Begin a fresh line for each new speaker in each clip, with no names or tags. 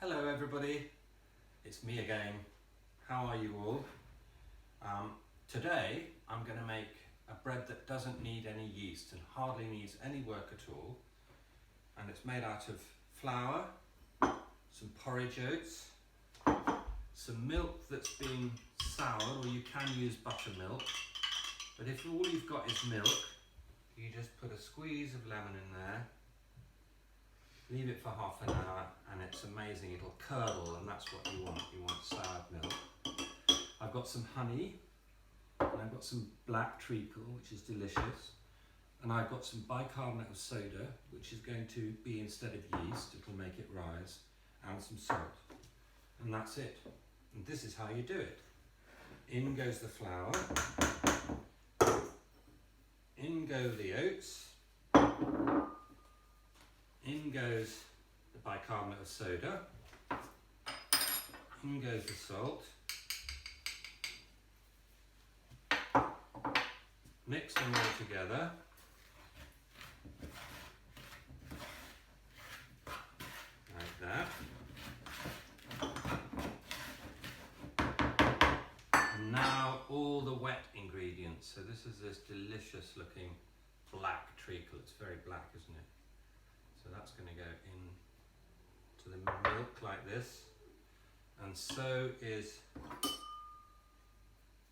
Hello everybody, it's me again. How are you all? Today I'm going to make a bread that doesn't need any yeast and hardly needs any work at all. And it's made out of flour, some porridge oats, some milk that's been soured, or you can use buttermilk. But if all you've got is milk, you just put a squeeze of lemon in there. Leave it for half an hour and it's amazing, it'll curdle, and that's what you want soured milk. I've got some honey and I've got some black treacle, which is delicious, and I've got some bicarbonate of soda, which is going to be, instead of yeast, it'll make it rise, and some salt. And that's it. And this is how you do it. In goes the flour, in go the oats, in goes the bicarbonate of soda, in goes the salt, mix them all together, like that, and now all the wet ingredients. So this is this delicious looking black treacle. It's very black, isn't it? So that's going to go in to the milk like this, and so is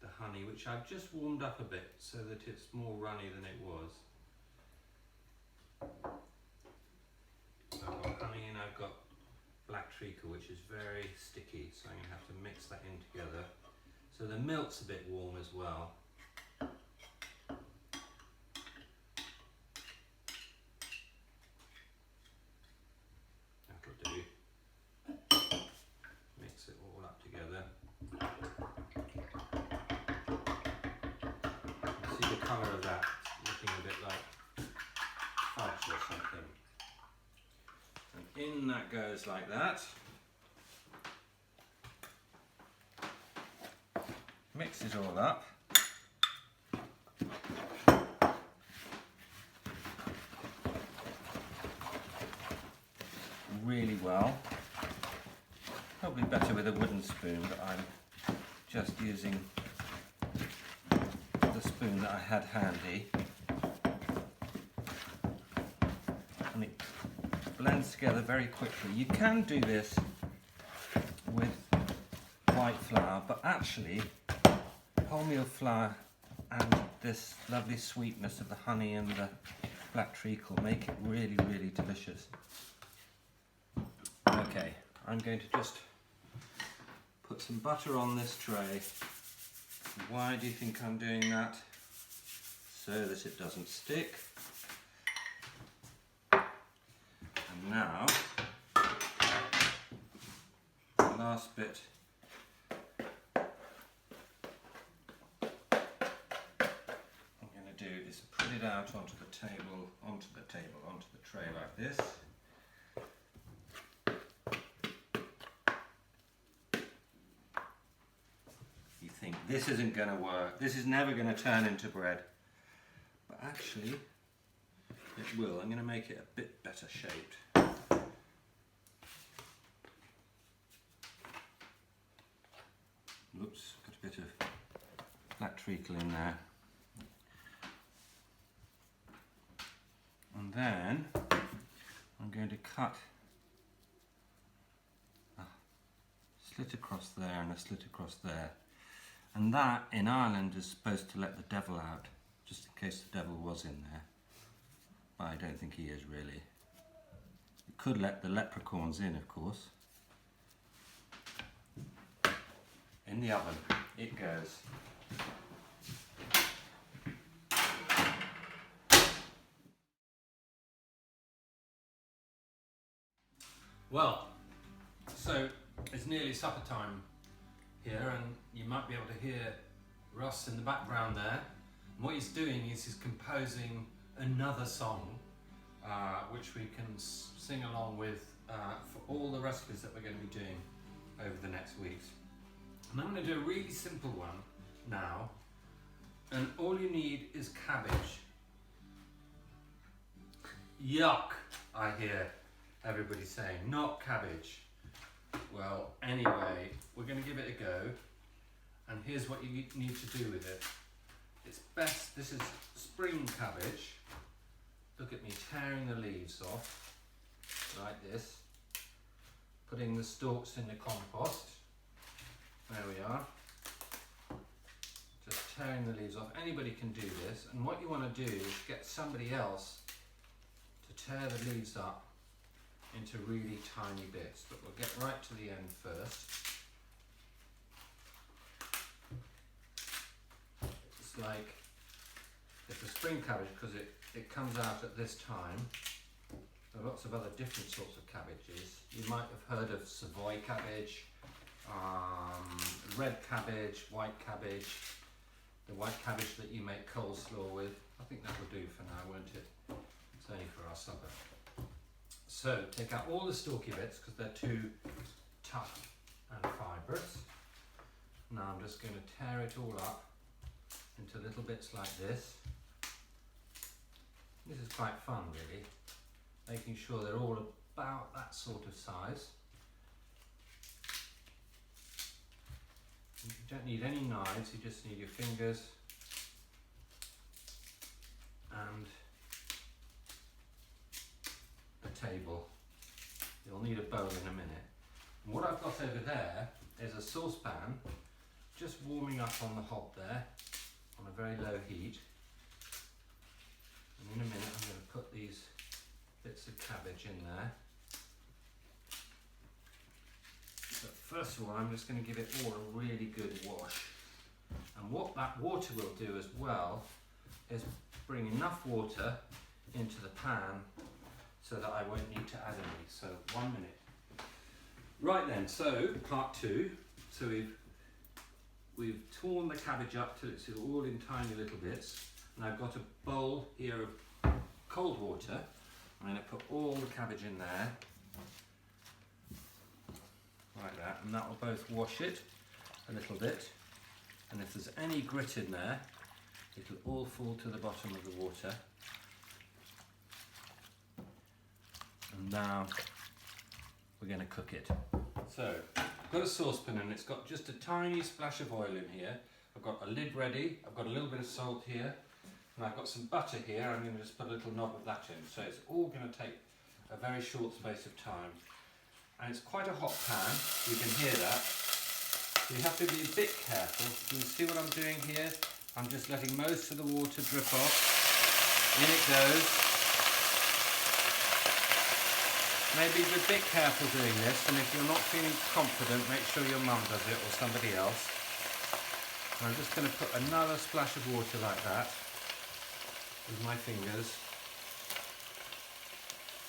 the honey, which I've just warmed up a bit so that it's more runny than it was. So I've got honey and I've got black treacle, which is very sticky, so I'm going to have to mix that in together. So the milk's a bit warm as well. Colour of that looking a bit like fudge or something, and in that goes like that. Mix it all up, really well. Probably better with a wooden spoon, but I'm just using the spoon that I had handy, and it blends together very quickly. You can do this with white flour, but actually wholemeal flour and this lovely sweetness of the honey and the black treacle make it really, really delicious. Okay, I'm going to just put some butter on this tray. Why do you think I'm doing that? So that it doesn't stick. And now, the last bit. I'm going to do is put it out onto the tray like this. Think this isn't going to work, this is never going to turn into bread, but actually it will. I'm going to make it a bit better shaped. Oops, got a bit of black treacle in there. And then I'm going to cut a slit across there and a slit across there. And that, in Ireland, is supposed to let the devil out, just in case the devil was in there. But I don't think he is really. It could let the leprechauns in, of course. In the oven it goes. Well, so it's nearly supper time here, and you might be able to hear Russ in the background there. And what he's doing is he's composing another song which we can sing along with for all the recipes that we're going to be doing over the next weeks. And I'm going to do a really simple one now, and all you need is cabbage. Yuck, I hear everybody saying, not cabbage. Well, anyway, we're going to give it a go, and here's what you need to do with it. It's best, this is spring cabbage. Look at me tearing the leaves off, like this. Putting the stalks in the compost. There we are. Just tearing the leaves off. Anybody can do this, and what you want to do is get somebody else to tear the leaves up into really tiny bits, but we'll get right to the end first. It's like, it's a spring cabbage because it comes out at this time. There are lots of other different sorts of cabbages. You might have heard of Savoy cabbage, red cabbage, white cabbage, the white cabbage that you make coleslaw with. I think that will do for now, won't it? It's only for our supper. So take out all the stalky bits because they're too tough and fibrous. Now I'm just going to tear it all up into little bits like this. This is quite fun, really, making sure they're all about that sort of size. You don't need any knives, you just need your fingers and a table. You'll need a bowl in a minute. And what I've got over there is a saucepan just warming up on the hob there on a very low heat. And in a minute I'm going to put these bits of cabbage in there. But first of all, I'm just going to give it all a really good wash. And what that water will do as well is bring enough water into the pan so that I won't need to add any. So 1 minute. Right then, so part two. So we've torn the cabbage up till it's all in tiny little bits. And I've got a bowl here of cold water. I'm going to put all the cabbage in there, like that, and that will both wash it a little bit. And if there's any grit in there, it'll all fall to the bottom of the water. And now we're going to cook it. So I've got a saucepan and it's got just a tiny splash of oil in here. I've got a lid ready, I've got a little bit of salt here. And I've got some butter here. I'm going to just put a little knob of that in. So it's all going to take a very short space of time. And it's quite a hot pan. You can hear that. So you have to be a bit careful. You can see what I'm doing here? I'm just letting most of the water drip off. In it goes. Maybe be a bit careful doing this. And if you're not feeling confident, make sure your mum does it or somebody else. And I'm just going to put another splash of water like that with my fingers,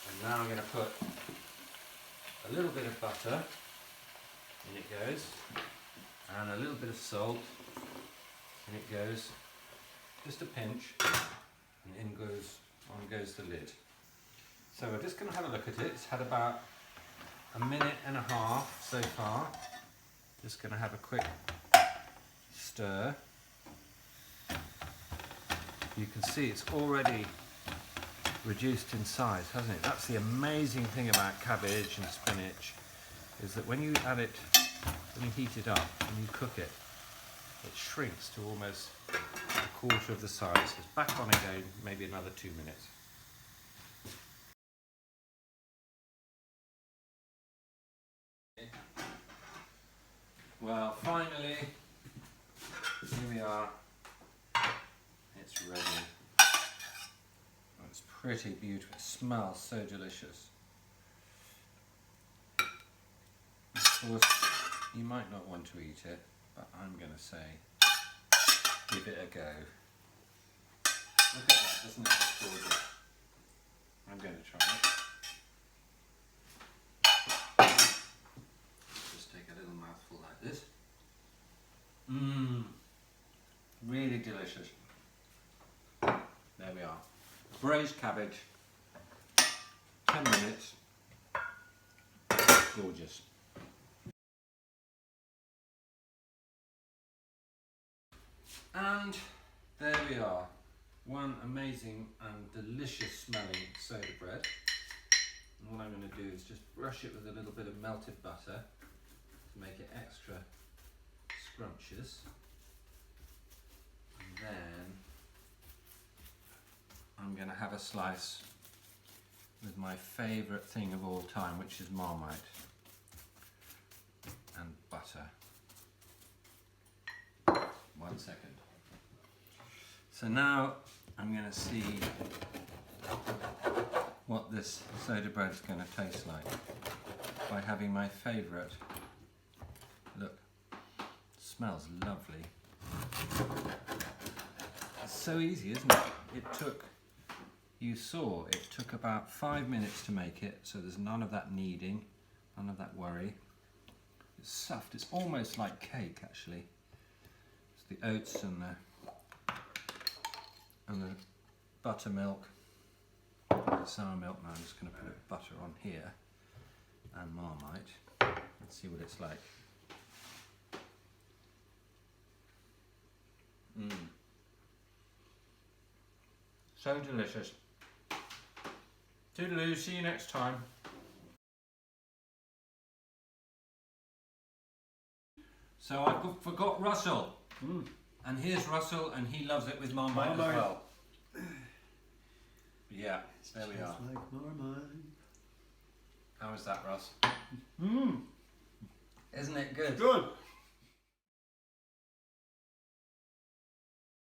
and now I'm going to put a little bit of butter, in it goes, and a little bit of salt, in it goes, just a pinch, and on goes the lid. So we're just going to have a look at it. It's had about a minute and a half so far. Just going to have a quick stir. You can see it's already reduced in size, hasn't it? That's the amazing thing about cabbage and spinach, is that when you add it, when you heat it up and you cook it, it shrinks to almost a quarter of the size. It's back on again, maybe another 2 minutes. Well, finally, here we are. It's ready. Oh, it's pretty beautiful. It smells so delicious. Of course, you might not want to eat it, but I'm going to say, give it a go. Look at that, isn't it? It's gorgeous. I'm going to try it. Just take a little mouthful like this. Mmm, really delicious. There we are. Braised cabbage, 10 minutes, gorgeous. And there we are, one amazing and delicious smelling soda bread. And what I'm going to do is just brush it with a little bit of melted butter to make it extra scrumptious. And then I'm going to have a slice with my favourite thing of all time, which is Marmite and butter. 1 second. So now I'm going to see what this soda bread is going to taste like by having my favourite. Look, it smells lovely. It's so easy, isn't it? It took, you saw, it took about 5 minutes to make it, so there's none of that kneading, none of that worry. It's soft, it's almost like cake actually. It's the oats and the buttermilk, the sour milk. Now I'm just going to put butter on here and Marmite. Let's see what it's like. So delicious. Toodaloo, see you next time. So I forgot Russell. And here's Russell, and he loves it with Marmite as well. Yeah, there we are.
Like Marmite.
How is that, Russ? Isn't it good?
Good.